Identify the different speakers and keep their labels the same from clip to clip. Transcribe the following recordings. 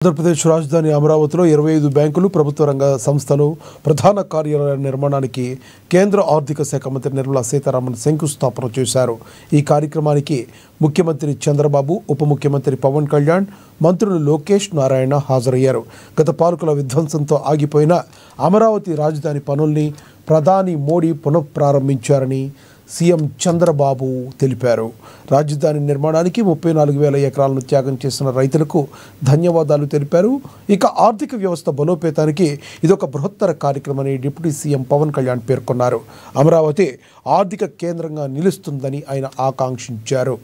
Speaker 1: ఆంధ్రప్రదేశ్ రాజధాని అమరావతిలో 25 బ్యాంకులు ప్రభుత్వ రంగ సంస్థలు ప్రధాన కార్యాలయ నిర్మాణానికి కేంద్ర ఆర్థిక శాఖ మంత్రి నిర్మలా సీతారామన్ శంకుస్థాపన చేశారు. ఈ కార్యక్రమానికి ముఖ్యమంత్రి చంద్రబాబు, ఉప ముఖ్యమంత్రి పవన్ కళ్యాణ్, మంత్రులు లోకేష్, నారాయణ హాజరయ్యారు. గత పాలకుల విధ్వంసంతో ఆగిపోయిన అమరావతి రాజధాని పనుల్ని ప్రధాని మోడీ పునఃప్రారంభించారని సీఎం చంద్రబాబు తెలిపారు. రాజధాని నిర్మాణానికి 34,000 ఎకరాలను త్యాగం చేసిన రైతులకు ధన్యవాదాలు తెలిపారు. ఇక ఆర్థిక వ్యవస్థ బలోపేతానికి ఇదొక బృహత్తర కార్యక్రమని డిప్యూటీ సీఎం పవన్ కళ్యాణ్ పేర్కొన్నారు. అమరావతి ఆర్థిక కేంద్రంగా నిలుస్తుందని ఆయన ఆకాంక్షించారు.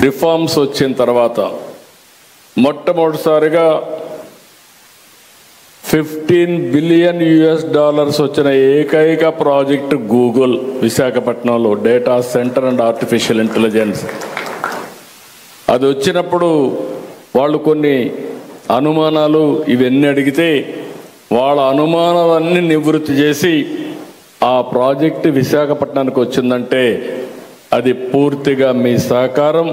Speaker 2: రిఫార్మ్స్ వచ్చిన తర్వాత మొట్టమొదటిసారిగా $15 బిలియన్ వచ్చిన ఏకైక ప్రాజెక్టు గూగుల్ విశాఖపట్నంలో data centre and artificial intelligence. అది వచ్చినప్పుడు వాళ్ళు కొన్ని అనుమానాలు ఇవన్నీ అడిగితే వాళ్ళ అనుమానాలన్నీ నివృత్తి చేసి ఆ ప్రాజెక్టు విశాఖపట్నానికి వచ్చిందంటే అది పూర్తిగా మీ సహకారం,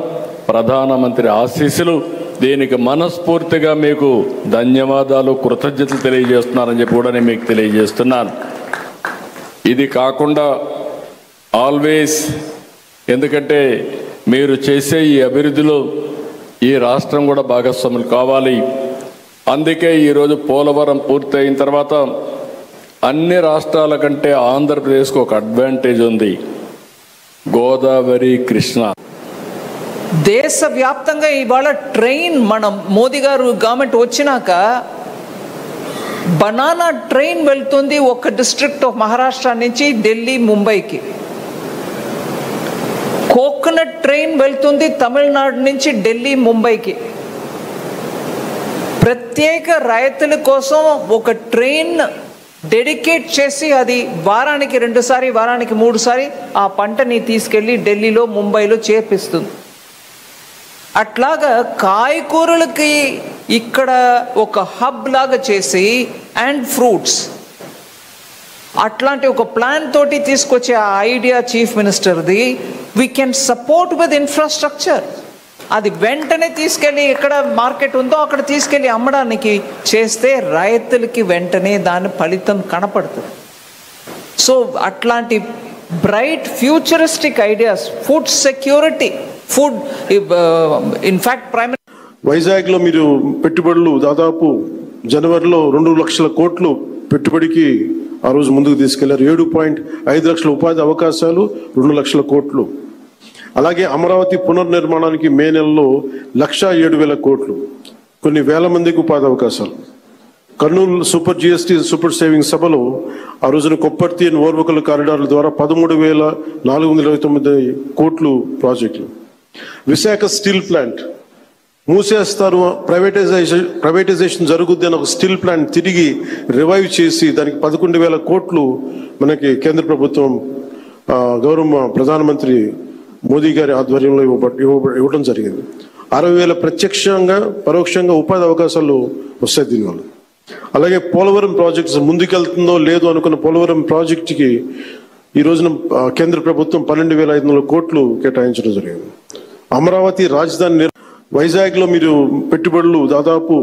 Speaker 2: ప్రధానమంత్రి ఆశీస్సులు. దీనికి మనస్ఫూర్తిగా మీకు ధన్యవాదాలు, కృతజ్ఞతలు తెలియజేస్తున్నారని చెప్పి కూడా నేను మీకు తెలియజేస్తున్నాను. ఇది కాకుండా ఆల్వేస్, ఎందుకంటే మీరు చేసే ఈ అభివృద్ధిలో ఈ రాష్ట్రం కూడా భాగస్వాములు కావాలి. అందుకే ఈరోజు పోలవరం పూర్తయిన తర్వాత అన్ని రాష్ట్రాల కంటే ఆంధ్రప్రదేశ్కు ఒక అడ్వాంటేజ్ ఉంది. గోదావరి, కృష్ణ
Speaker 3: దేశవ్యాప్తంగా ఇవాళ ట్రైన్, మనం మోదీ గారు గవర్నమెంట్ వచ్చినాక బనానా ట్రైన్ వెళ్తుంది ఒక డిస్ట్రిక్ట్ ఆఫ్ మహారాష్ట్ర నుంచి ఢిల్లీ, ముంబైకి. కోకోనట్ ట్రైన్ వెళ్తుంది తమిళనాడు నుంచి ఢిల్లీ, ముంబైకి. ప్రత్యేక రైతుల కోసం ఒక ట్రైన్ డెడికేట్ చేసి అది వారానికి 2 సారి, వారానికి 3 సారి ఆ పంటని తీసుకెళ్ళి ఢిల్లీలో, ముంబైలో చేపిస్తుంది. అట్లాగా కాయకూరలకి ఇక్కడ ఒక హబ్ లాగా చేసి అండ్ ఫ్రూట్స్ అట్లాంటి ఒక ప్లాన్ తోటి తీసుకొచ్చే ఆ ఐడియా చీఫ్ మినిస్టర్ది. We can support with infrastructure. అది వెంటనే తీసుకెళ్ళి ఎక్కడ మార్కెట్ ఉందో అక్కడ తీసుకెళ్ళి అమ్మడానికి చేస్తే రైతులకి వెంటనే దాని ఫలితం కనపడుతుంది. సో అట్లాంటి bright futuristic ideas, food security, food in fact prime
Speaker 4: వైజాగ్లో మీరు పెట్టుబడులు దాదాపు జనవరిలో 2 లక్షల కోట్లు పెట్టుబడికి ఆ రోజు ముందుకు తీసుకెళ్లారు. 7.5 లక్షల ఉపాధి అవకాశాలు, 2 లక్షల కోట్లు. అలాగే అమరావతి పునర్నిర్మాణానికి మే నెలలో 1,07,000 కోట్లు, కొన్ని వేల మందికి ఉపాధి అవకాశాలు. Kurnool super GST super saving సభలో ఆ రోజున కొప్పర్తి అండ్ ఓర్వకల్ కారిడార్ల ద్వారా 13,429 కోట్లు ప్రాజెక్టులు. విశాఖ స్టీల్ ప్లాంట్ మూసేస్తారు, ప్రైవేటైజేషన్ జరుగుద్ది అని ఒక స్టీల్ ప్లాంట్ తిరిగి రివైవ్ చేసి దానికి 11,000 కోట్లు మనకి కేంద్ర ప్రభుత్వం గౌరవ ప్రధానమంత్రి మోదీ గారి ఆధ్వర్యంలో ఇవ్వడం జరిగింది. 60,000 ప్రత్యక్షంగా పరోక్షంగా ఉపాధి అవకాశాలు వస్తాయి దీనివల్ల. అలాగే పోలవరం ప్రాజెక్ట్స్ ముందుకెళ్తుందో లేదో అనుకున్న పోలవరం ప్రాజెక్టుకి ఈ రోజున కేంద్ర ప్రభుత్వం 12,500 కోట్లు కేటాయించడం జరిగింది. అమరావతి రాజధాని వైజాగ్లో మీరు పెట్టుబడులు దాదాపు